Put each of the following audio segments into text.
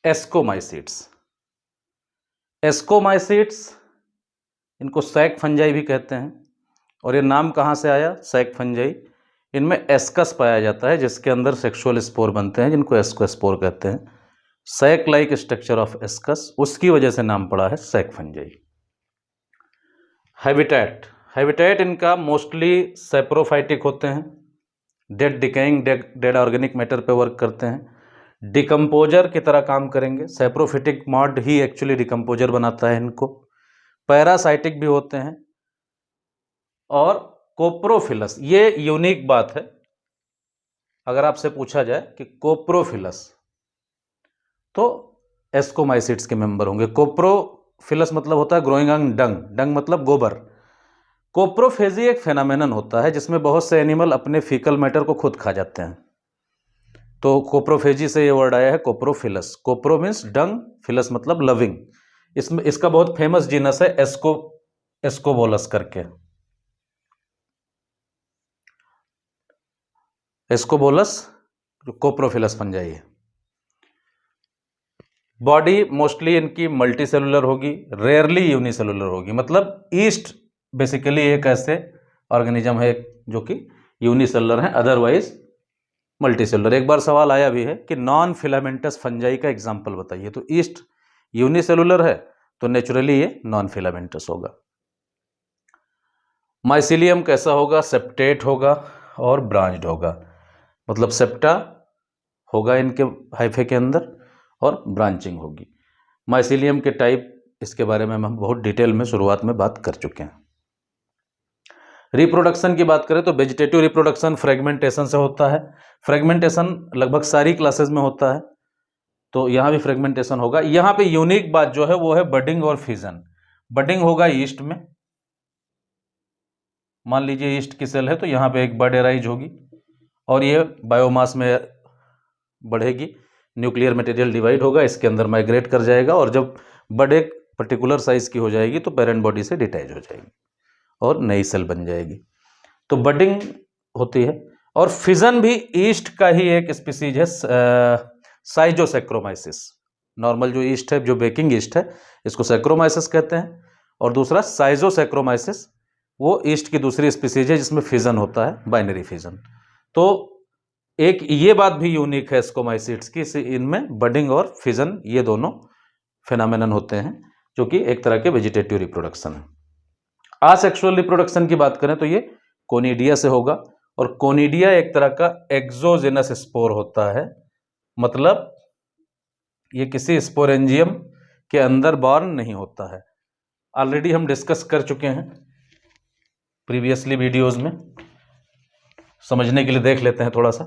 Ascomycetes. Ascomycetes, इनको sac fungi भी कहते हैं। और ये नाम कहाँ से आया, सैक फंजाई? इनमें एस्कस पाया जाता है जिसके अंदर सेक्सुअल स्पोर बनते हैं, जिनको एस्कोस्पोर कहते हैं। Sac like structure of ascus, उसकी वजह से नाम पड़ा है सैक फंजाई। हैबिटेट, हैबिटेट इनका मोस्टली सेप्रोफाइटिक होते हैं, dead decaying dead organic matter पे वर्क करते हैं, डिकम्पोजर की तरह काम करेंगे। सेप्रोफिटिक मॉड ही एक्चुअली डिकम्पोजर बनाता है इनको। पैरासाइटिक भी होते हैं। और कोप्रोफिलस, ये यूनिक बात है, अगर आपसे पूछा जाए कि कोप्रोफिलस, तो एस्कोमाइसिट्स के मेंबर होंगे। कोप्रोफिलस मतलब होता है ग्रोइंग ऑन डंग, डंग मतलब गोबर। कोप्रोफेजी एक फेनामेनन होता है जिसमें बहुत से एनिमल अपने फीकल मैटर को खुद खा जाते हैं, तो कोप्रोफेजी से ये वर्ड आया है कोप्रोफिलस। कोप्रो मीन्स डंग, फिलस मतलब लविंग। इसमें इसका बहुत फेमस जीनस है एस्कोबोलस करके, एस्कोबोलस कोप्रोफिलस फंजाई है। बॉडी मोस्टली इनकी मल्टी सेलुलर होगी, रेयरली यूनिसेलुलर होगी। मतलब ईस्ट बेसिकली एक ऐसे ऑर्गेनिज्म है जो कि यूनिसेलुलर है, अदरवाइज मल्टी सेलुलर। एक बार सवाल आया भी है कि नॉन फिलामेंटस फंजाई का एग्जाम्पल बताइए, तो ईस्ट यूनिसेलुलर है तो नेचुरली ये नॉन फिलामेंटस होगा। माइसिलियम कैसा होगा, सेप्टेट होगा और ब्रांच्ड होगा। मतलब सेप्टा होगा इनके हाइफे के अंदर और ब्रांचिंग होगी। माइसिलियम के टाइप, इसके बारे में हम बहुत डिटेल में शुरुआत में बात कर चुके हैं। रिप्रोडक्शन की बात करें तो वेजिटेटिव रिप्रोडक्शन फ्रेगमेंटेशन से होता है। फ्रेगमेंटेशन लगभग सारी क्लासेस में होता है, तो यहाँ भी फ्रेगमेंटेशन होगा। यहाँ पे यूनिक बात जो है वो है बडिंग और फिजन। बडिंग होगा ईस्ट में, मान लीजिए ईस्ट की सेल है तो यहाँ पे एक बड एराइज होगी और ये बायोमास में बढ़ेगी, न्यूक्लियर मटेरियल डिवाइड होगा, इसके अंदर माइग्रेट कर जाएगा और जब बड एक पर्टिकुलर साइज की हो जाएगी तो पेरेंट बॉडी से डिटैच हो जाएगी और नई सेल बन जाएगी। तो बडिंग होती है। और फिजन भी ईस्ट का ही एक स्पीसीज है, साइजोसैक्रोमाइसिस। नॉर्मल जो ईस्ट है, जो बेकिंग ईस्ट है, इसको सैक्रोमाइसिस कहते हैं। और दूसरा साइजोसैक्रोमाइसिस, वो ईस्ट की दूसरी स्पीसीज है जिसमें फिजन होता है, बाइनरी फिजन। तो एक ये बात भी यूनिक है एस्कोमाइसिट्स की, इनमें बडिंग और फिजन ये दोनों फेनामेनन होते हैं, जो कि एक तरह के वेजिटेटिव रिप्रोडक्शन है। आसेक्सुअल रिप्रोडक्शन की बात करें तो ये कोनिडिया से होगा। और कोनिडिया एक तरह का एक्सोजेनस स्पोर होता है, मतलब ये किसी स्पोरेंजियम के अंदर बॉर्न नहीं होता है। ऑलरेडी हम डिस्कस कर चुके हैं प्रीवियसली वीडियोस में, समझने के लिए देख लेते हैं थोड़ा सा।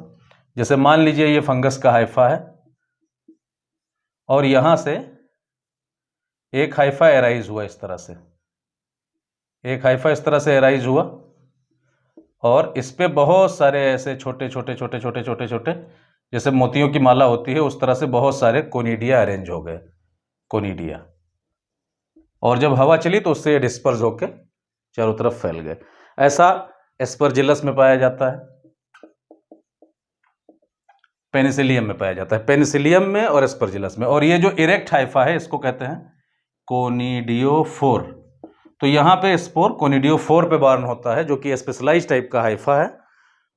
जैसे मान लीजिए ये फंगस का हाइफा है और यहां से एक हाइफा एराइज हुआ, इस तरह से एक हाइफा इस तरह से एराइज हुआ और इस पे बहुत सारे ऐसे छोटे छोटे छोटे छोटे छोटे छोटे जैसे मोतियों की माला होती है उस तरह से बहुत सारे कोनिडिया अरेंज हो गए, कोनिडिया। और जब हवा चली तो उससे ये डिस्पर्स होकर चारों तरफ फैल गए। ऐसा एस्परजिलस में पाया जाता है, पेनिसिलियम में पाया जाता है, पेनिसिलियम में और एस्परजिलस में। और ये जो इरेक्ट हाइफा है इसको कहते हैं कोनिडियोफोर। तो यहाँ पे स्पोर कोनिडियोफोर पे बॉर्न होता है, जो कि स्पेशलाइज टाइप का हाइफा है।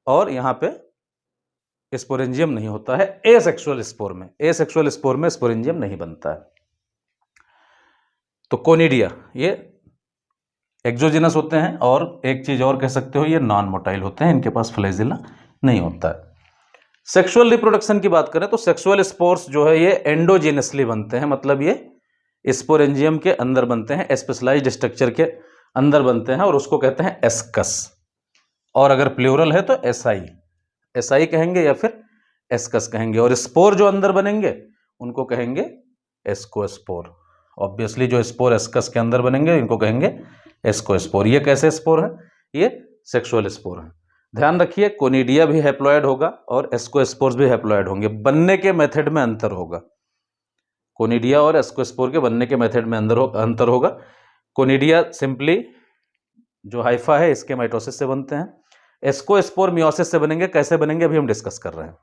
और यहाँ पे स्पोरेंजियम नहीं होता है एसेक्सुअल स्पोर में। एसेक्सुअल स्पोर में स्पोरेंजियम नहीं बनता है। तो कोनिडिया ये एक्सोजिनस होते हैं। और एक चीज और कह सकते हो, ये नॉन मोटाइल होते हैं, इनके पास फ्लैजिला नहीं होता है। सेक्सुअल रिप्रोडक्शन की बात करें तो सेक्सुअल स्पोर्स जो है ये एंडोजिनसली बनते हैं, मतलब ये स्पोरेंजियम के अंदर बनते हैं, स्पेशलाइज्ड स्ट्रक्चर के अंदर बनते हैं और उसको कहते हैं एस्कस। और अगर प्लूरल है तो एसआई, एसआई कहेंगे या फिर एस्कस कहेंगे। और स्पोर जो अंदर बनेंगे उनको कहेंगे एस्कोस्पोर। ऑब्वियसली जो स्पोर एस्कस के अंदर बनेंगे इनको कहेंगे एस्कोस्पोर। ये कैसे स्पोर है, ये सेक्सुअल स्पोर है। ध्यान रखिए कोनिडिया भी हैप्लॉयड होगा और एस्कोस्पोर्स भी हैप्लॉयड होंगे, बनने के मेथड में अंतर होगा। कोनिडिया और एस्कोस्पोर के बनने के मेथड में अंतर होगा। कोनिडिया सिंपली जो हाइफा है इसके माइटोसिस से बनते हैं, एस्कोस्पोर मियोसिस से बनेंगे। कैसे बनेंगे अभी हम डिस्कस कर रहे हैं।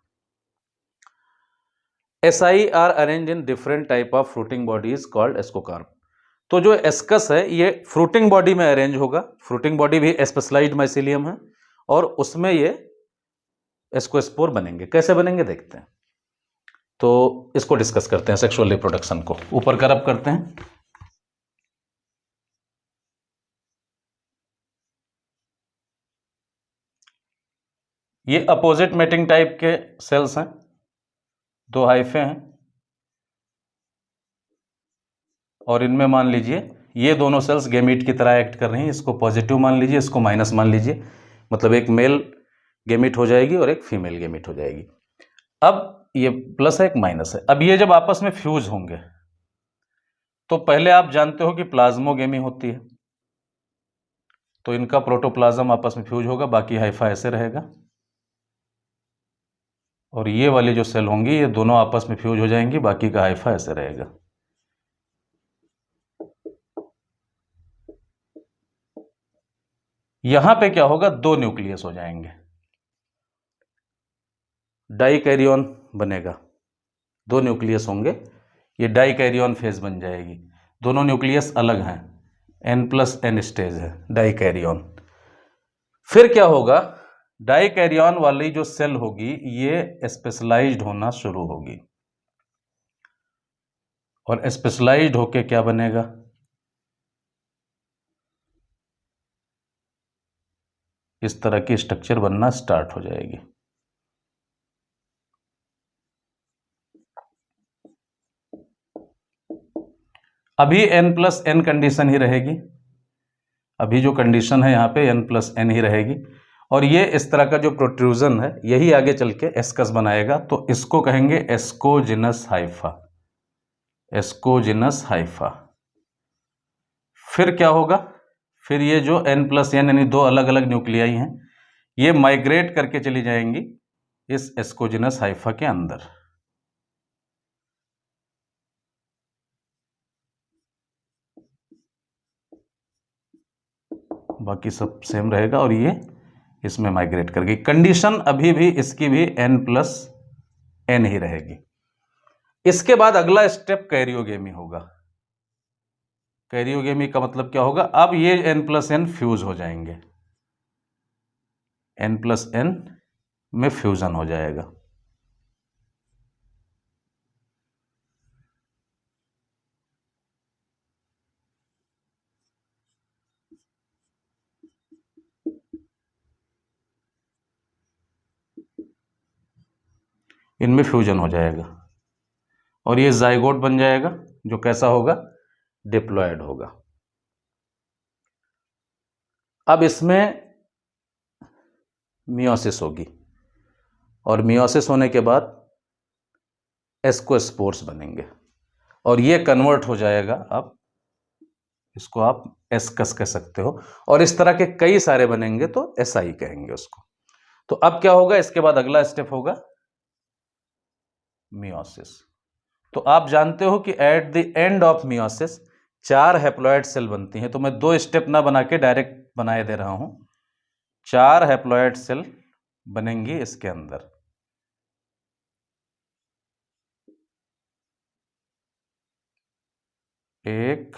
SI are arrange in different type of fruiting body is called ascocarp. तो जो एस्कस है ये फ्रूटिंग बॉडी में अरेंज होगा, फ्रूटिंग बॉडी भी स्पेशलाइज्ड माइसीलियम है, और उसमें ये एस्कोस्पोर बनेंगे। कैसे बनेंगे देखते हैं। तो इसको डिस्कस करते हैं, सेक्सुअल रिप्रोडक्शन को। ऊपर का रब करते हैं। ये अपोजिट मेटिंग टाइप के सेल्स हैं, दो हाइफे हैं, और इनमें मान लीजिए ये दोनों सेल्स गेमीट की तरह एक्ट कर रही हैं। इसको पॉजिटिव मान लीजिए, इसको माइनस मान लीजिए, मतलब एक मेल गेमीट हो जाएगी और एक फीमेल गेमीट हो जाएगी। अब ये प्लस है, एक माइनस है। अब ये जब आपस में फ्यूज होंगे तो पहले आप जानते हो कि प्लाज्मोगेमी होती है, तो इनका प्रोटोप्लाज्म आपस में फ्यूज होगा, बाकी हाइफा ऐसे रहेगा, और ये वाली जो सेल होंगी ये दोनों आपस में फ्यूज हो जाएंगी, बाकी का हाइफा ऐसे रहेगा। यहां पे क्या होगा, दो न्यूक्लियस हो जाएंगे, डाइकैरियन बनेगा, दो न्यूक्लियस होंगे, ये डाइकैरियन फेज बन जाएगी। दोनों न्यूक्लियस अलग हैं, N+N स्टेज है, डाइकैरियन। फिर क्या होगा, डाइकैरियन वाली जो सेल होगी ये स्पेशलाइज्ड होना शुरू होगी, और स्पेशलाइज्ड होके क्या बनेगा, इस तरह की स्ट्रक्चर बनना स्टार्ट हो जाएगी। अभी N+N कंडीशन ही रहेगी, अभी जो कंडीशन है यहाँ पे N+N ही रहेगी, और ये इस तरह का जो प्रोट्रूजन है यही आगे चल के एस्कस बनाएगा। तो इसको कहेंगे एस्कोजिनस हाइफा, एस्कोजिनस हाइफा। फिर क्या होगा, फिर ये जो N+N यानी दो अलग अलग न्यूक्लियाई हैं ये माइग्रेट करके चली जाएंगी इस एस्कोजिनस हाइफा के अंदर। बाकी सब सेम रहेगा, और ये इसमें माइग्रेट कर गई। कंडीशन अभी भी इसकी भी N+N ही रहेगी। इसके बाद अगला स्टेप कैरियोगेमी होगा। कैरियोगेमी का मतलब क्या होगा, अब ये N+N फ्यूज हो जाएंगे, N+N में फ्यूजन हो जाएगा। इनमें फ्यूजन हो जाएगा और ये जाइगोट बन जाएगा, जो कैसा होगा, डिप्लॉयड होगा। अब इसमें मियोसिस होगी, और मियोसिस होने के बाद एस्कोस्पोर्स बनेंगे, और ये कन्वर्ट हो जाएगा। अब इसको आप एस्कस कह सकते हो, और इस तरह के कई सारे बनेंगे तो एसआई कहेंगे उसको। तो अब क्या होगा, इसके बाद अगला स्टेप होगा मियोसिस। तो आप जानते हो कि at the end of meiosis 4 haploid cell बनती हैं। तो मैं 2 स्टेप ना बना के डायरेक्ट बनाए दे रहा हूं। 4 हैप्लॉयड सेल बनेंगी इसके अंदर। एक,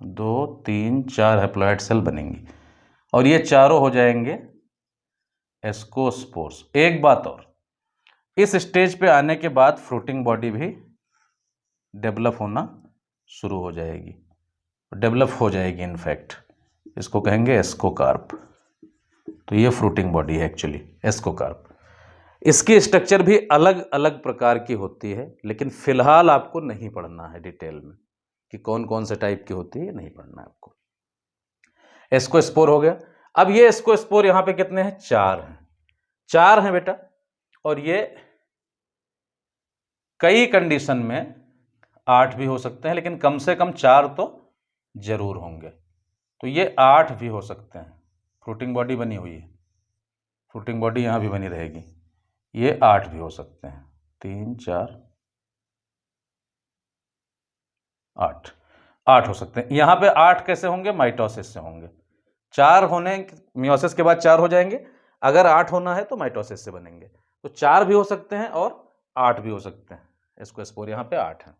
2, 3, 4 हैप्लॉयड सेल बनेंगी, और ये चारों हो जाएंगे एस्कोस्पोर्स। एक बात और, इस स्टेज पे आने के बाद फ्रूटिंग बॉडी भी डेवलप होना शुरू हो जाएगी, डेवलप हो जाएगी इनफैक्ट। इसको कहेंगे एस्कोकार्प। तो ये फ्रूटिंग बॉडी है एक्चुअली, एस्कोकार्प। इसकी स्ट्रक्चर भी अलग अलग प्रकार की होती है, लेकिन फिलहाल आपको नहीं पढ़ना है डिटेल में कि कौन कौन से टाइप की होती है, नहीं पढ़ना है आपको। एस्कोस्पोर हो गया। अब ये एस्कोस्पोर यहाँ पे कितने हैं, 4 हैं। 4 हैं बेटा, और ये कई कंडीशन में 8 भी हो सकते हैं, लेकिन कम से कम 4 तो जरूर होंगे। तो ये 8 भी हो सकते हैं। फ्रूटिंग बॉडी बनी हुई है, फ्रूटिंग बॉडी यहाँ भी बनी रहेगी, ये 8 भी हो सकते हैं। 3, 4, 8 हो सकते हैं। यहाँ पे 8 कैसे होंगे, माइटोसिस से होंगे। 4 होने, मियोसिस के बाद 4 हो जाएंगे। अगर 8 होना है तो माइटोसिस से बनेंगे। तो 4 भी हो सकते हैं और 8 भी हो सकते हैं, इसको स्पोर यहाँ पे 8 हैं,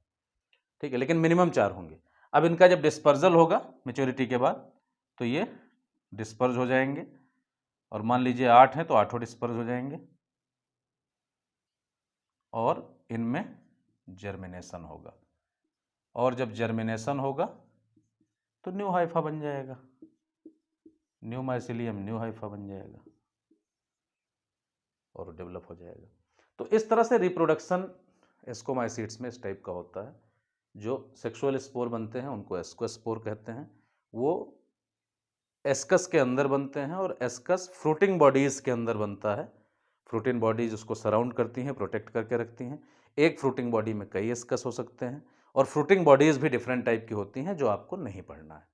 ठीक है, लेकिन मिनिमम 4 होंगे। अब इनका जब डिस्पर्जल होगा मेच्योरिटी के बाद तो ये डिस्पर्ज हो जाएंगे, और मान लीजिए 8 हैं तो 8 डिस्पर्ज हो जाएंगे, और इनमें जर्मिनेशन होगा, और जब जर्मिनेशन होगा तो न्यू हाइफा बन जाएगा, न्यू माइसिलियम न्यू हाइफा बन जाएगा और डेवलप हो जाएगा। तो इस तरह से रिप्रोडक्शन एस्कोमाइसीड्स में इस टाइप का होता है। जो सेक्सुअल स्पोर बनते हैं उनको एस्कोस्पोर कहते हैं। वो एस्कस के अंदर बनते हैं, और एस्कस फ्रूटिंग बॉडीज़ के अंदर बनता है। फ्रूटिंग बॉडीज उसको सराउंड करती हैं, प्रोटेक्ट करके रखती हैं। एक फ्रूटिंग बॉडी में कई एस्कस हो सकते हैं, और फ्रूटिंग बॉडीज़ भी डिफरेंट टाइप की होती हैं जो आपको नहीं पढ़ना है।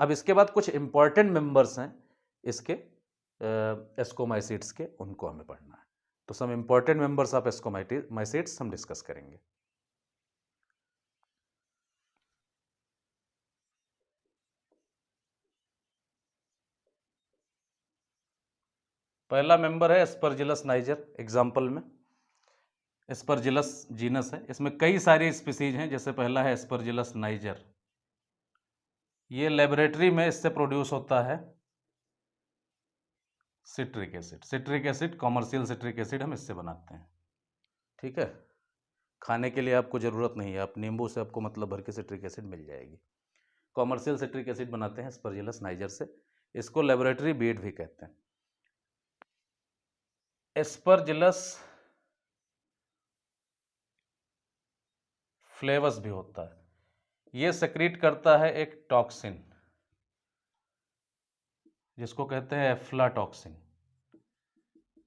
अब इसके बाद कुछ इंपॉर्टेंट मेंबर्स हैं इसके एस्कोमाइसीड्स के, उनको हमें पढ़ना है। तो some important members of ascomycetes हम डिस्कस करेंगे। पहला मेंबर है एस्परजिलस नाइजर। एग्जाम्पल में एस्परजिलस जीनस है, इसमें कई सारी स्पीसीज हैं। जैसे पहला है एस्परजिलस नाइजर, ये लेबोरेटरी में इससे प्रोड्यूस होता है citric acid. Citric acid, commercial citric acid हम इससे बनाते हैं, ठीक है। खाने के लिए आपको ज़रूरत नहीं है, आप नींबू से आपको मतलब भर के सिट्रिक एसिड मिल जाएगी। कॉमर्शियल सिट्रिक एसिड बनाते हैं एस्परजिलस नाइजर से। इसको लेबोरेटरी बीट भी कहते हैं। एस्परजिलस फ्लेवस भी होता है, ये सेक्रीट करता है एक टॉक्सिन जिसको कहते हैं एफ्लाटॉक्सिन।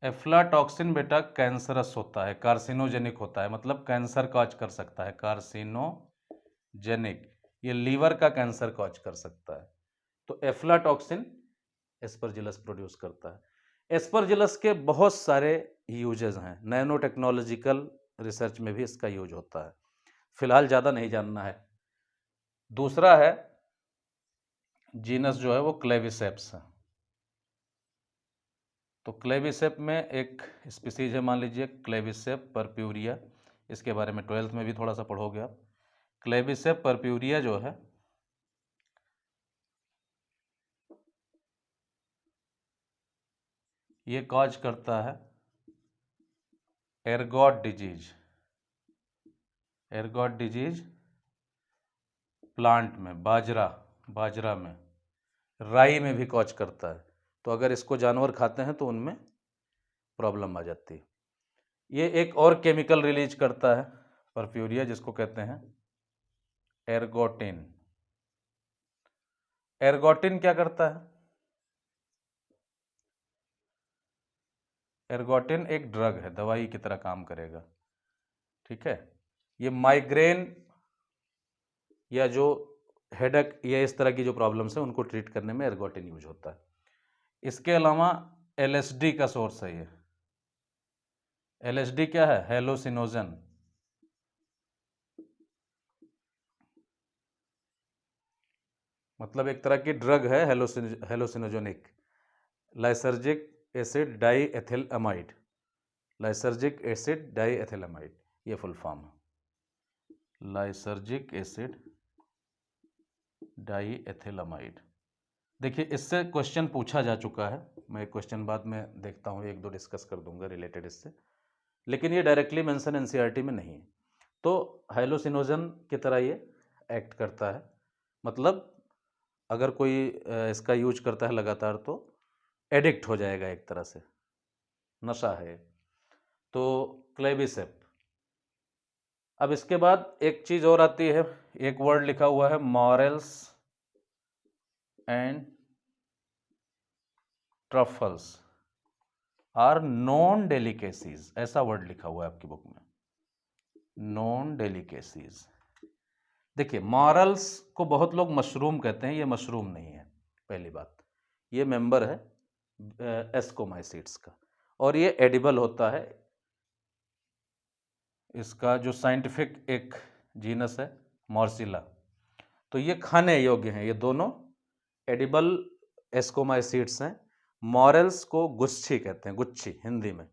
एफ्लाटॉक्सिन बेटा कैंसरस होता है, कार्सिनोजेनिक होता है, मतलब कैंसर कॉज कर सकता है। कार्सिनोजेनिक, ये लीवर का कैंसर कॉज कर सकता है। तो एफ्लाटॉक्सिन एस्परजिलस प्रोड्यूस करता है। एस्परजिलस के बहुत सारे यूजेस हैं, नैनो टेक्नोलॉजिकल रिसर्च में भी इसका यूज होता है, फिलहाल ज़्यादा नहीं जानना है। दूसरा है जीनस जो है वो क्लेविसेप्स है। तो क्लेविसेप में एक स्पीसीज है, मान लीजिए क्लेविसेप परप्यूरिया। इसके बारे में 12th में भी थोड़ा सा पढ़ोगे आप। क्लेविसेप परप्यूरिया जो है ये कॉज करता है ergot disease. Ergot disease plant में, बाजरा में, राई में भी कॉज करता है। तो अगर इसको जानवर खाते हैं तो उनमें प्रॉब्लम आ जाती है। ये एक और केमिकल रिलीज करता है परप्यूरिया, जिसको कहते हैं एर्गोटिन। एर्गोटिन क्या करता है? एर्गोटिन एक ड्रग है, दवाई की तरह काम करेगा, ठीक है। ये माइग्रेन या जो हेडेक या इस तरह की जो प्रॉब्लम्स है उनको ट्रीट करने में एर्गोटिन यूज होता है। इसके अलावा एलएसडी का सोर्स है ये। एलएसडी क्या है? हेलोसिनोजन। मतलब एक तरह की ड्रग है, hallucinogenic. Lysergic acid diethylamide, lysergic acid diethylamide, ये फुल फॉर्म है, लाइसर्जिक एसिड डाई एथिलअमाइड। देखिए इससे क्वेश्चन पूछा जा चुका है, मैं क्वेश्चन बाद में देखता हूँ, एक दो डिस्कस कर दूंगा रिलेटेड इससे, लेकिन ये डायरेक्टली मेंशन एनसीईआरटी में नहीं है। तो हाइलोसिनोजन की तरह ये एक्ट करता है, मतलब अगर कोई इसका यूज करता है लगातार तो एडिक्ट हो जाएगा, एक तरह से नशा है। तो क्लेविसेप। अब इसके बाद एक चीज़ और आती है, एक वर्ड लिखा हुआ है morels and truffles are known delicacies, ऐसा वर्ड लिखा हुआ है आपकी बुक में, नॉन डेलिकेसीज। देखिए मॉरल्स को बहुत लोग मशरूम कहते हैं, ये मशरूम नहीं है, पहली बात। ये मेंबर है एस्कोमाइसीड्स का, और ये एडिबल होता है। इसका जो साइंटिफिक एक जीनस है मॉर्सिला, तो ये खाने योग्य हैं, ये दोनों एडिबल एस्कोमाइसीड्स हैं। मॉरल्स को गुच्छी कहते हैं, गुच्छी हिंदी में,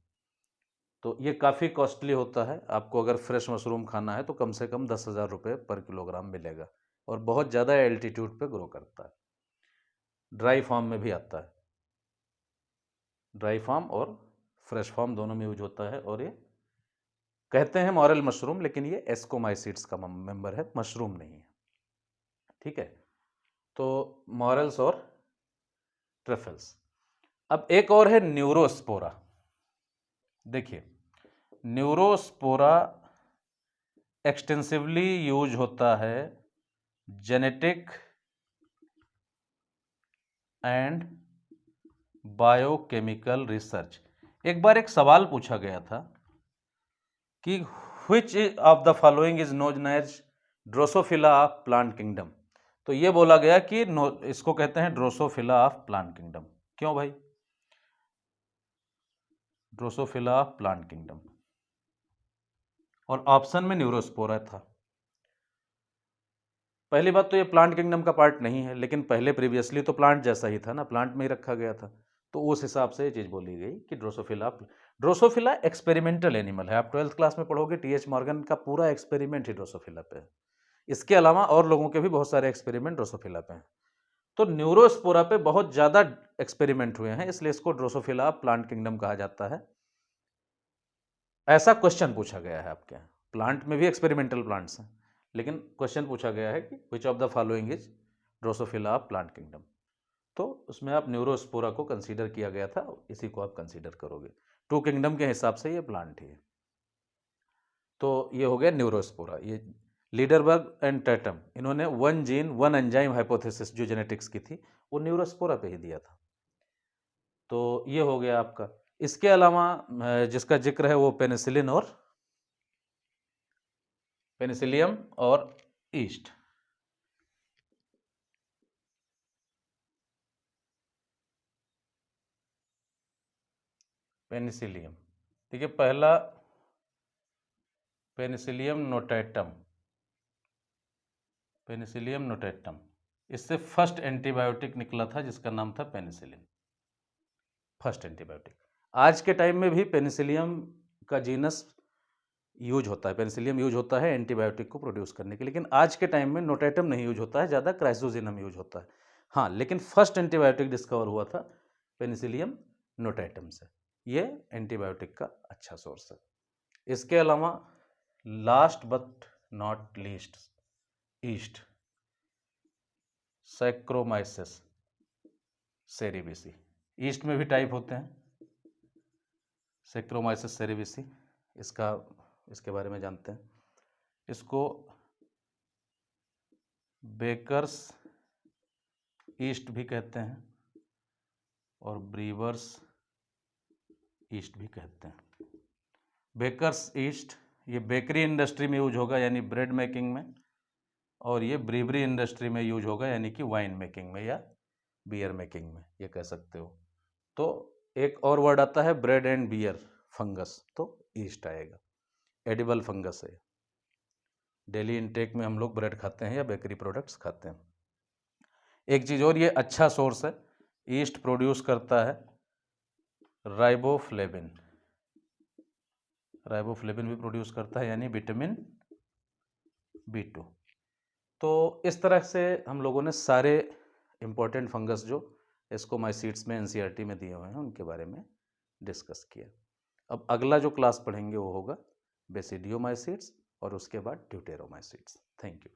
तो ये काफ़ी कॉस्टली होता है। आपको अगर फ्रेश मशरूम खाना है तो कम से कम 10,000 रुपये पर किलोग्राम मिलेगा, और बहुत ज़्यादा एल्टीट्यूड पे ग्रो करता है। ड्राई फॉर्म में भी आता है, ड्राई फॉर्म और फ्रेश फॉर्म दोनों में यूज होता है। और ये कहते हैं मॉरल मशरूम, लेकिन ये एस्कोमाइसीड्स का मेंबर है, मशरूम नहीं है। ठीक है, तो मॉरल्स और ट्रफल्स। अब एक और है न्यूरोस्पोरा। देखिए, न्यूरोस्पोरा एक्सटेंसिवली यूज होता है जेनेटिक एंड बायोकेमिकल रिसर्च। एक बार एक सवाल पूछा गया था कि which of the following is known as drosophila of plant kingdom. तो ये बोला गया कि इसको कहते हैं ड्रोसोफिला ऑफ प्लांट किंगडम। क्यों भाई? ड्रोसोफिला ऑफ प्लांट किंगडम, और ऑप्शन में न्यूरोस्पोरा था। पहली बात तो ये प्लांट किंगडम का पार्ट नहीं है, लेकिन पहले प्रीवियसली तो प्लांट जैसा ही था ना, प्लांट में ही रखा गया था, तो उस हिसाब से ये चीज़ बोली गई कि ड्रोसोफिला एक्सपेरिमेंटल एनिमल है। आप 12th क्लास में पढ़ोगे, टी.एच. मॉर्गन का पूरा एक्सपेरिमेंट ही ड्रोसोफिला पे है। इसके अलावा और लोगों के भी बहुत सारे एक्सपेरिमेंट ड्रोसोफिला पे हैं। तो न्यूरोस्पोरा पे बहुत ज़्यादा एक्सपेरिमेंट हुए हैं, इसलिए इसको ड्रोसोफिला प्लांट किंगडम कहा जाता है। ऐसा क्वेश्चन पूछा गया है आपके यहाँ। प्लांट में भी एक्सपेरिमेंटल प्लांट्स हैं, लेकिन क्वेश्चन पूछा गया है कि which of the following is Drosophila plant kingdom. तो उसमें आप न्यूरोस्पोरा को कंसीडर किया गया था, इसी को आप कंसीडर करोगे। टू किंगडम के हिसाब से ये प्लांट ही है। तो ये हो गया न्यूरोस्पोरा। ये लीडरबर्ग एंड टैटम, इन्होंने one gene one enzyme hypothesis जो जेनेटिक्स की थी, वो न्यूरोस्पोरा पे ही दिया था। तो ये हो गया आपका। इसके अलावा जिसका जिक्र है वो पेनिसिलिन और पेनिसिलियम और ईस्ट। पेनिसिलियम, देखिए पहला पेनिसिलियम नोटेटम, पेनिसिलियम नोटेटम, इससे फर्स्ट एंटीबायोटिक निकला था जिसका नाम था पेनिसिलिन, फर्स्ट एंटीबायोटिक। आज के टाइम में भी पेनिसिलियम का जीनस यूज होता है, पेनिसिलियम यूज होता है एंटीबायोटिक को प्रोड्यूस करने के, लेकिन आज के टाइम में नोटेटम नहीं यूज होता है, ज़्यादा क्राइसोजिनम यूज होता है। हाँ, लेकिन फर्स्ट एंटीबायोटिक डिस्कवर हुआ था पेनिसिलियम नोटेटम से। ये एंटीबायोटिक का अच्छा सोर्स है। इसके अलावा last but not least, east, saccharomyces cerevisiae. East में भी टाइप होते हैं, सैक्रोमाइसिस सेरेविसी, इसके बारे में जानते हैं। इसको बेकर्स ईस्ट भी कहते हैं और ब्रीवर्स ईस्ट भी कहते हैं। बेकर्स ईस्ट ये बेकरी इंडस्ट्री में यूज होगा, यानी ब्रेड मेकिंग में, और ये ब्रीवरी इंडस्ट्री में यूज होगा, यानी कि वाइन मेकिंग में या बियर मेकिंग में, ये कह सकते हो। तो एक और वर्ड आता है ब्रेड एंड बियर फंगस, तो ईस्ट आएगा। एडिबल फंगस है। डेली इनटेक में हम लोग ब्रेड खाते हैं या बेकरी प्रोडक्ट्स खाते हैं। एक चीज़ और, ये अच्छा सोर्स है, ईस्ट प्रोड्यूस करता है राइबोफ्लेविन, राइबोफ्लेविन भी प्रोड्यूस करता है, यानी विटामिन B2। तो इस तरह से हम लोगों ने सारे इम्पोर्टेंट फंगस जो एस्कोमाइसीड्स में एनसीईआरटी में दिए हुए हैं उनके बारे में डिस्कस किया। अब अगला जो क्लास पढ़ेंगे वो होगा बेसिडियोमाइसीड्स और उसके बाद ड्यूटेरोमाइसीड्स। Thank you.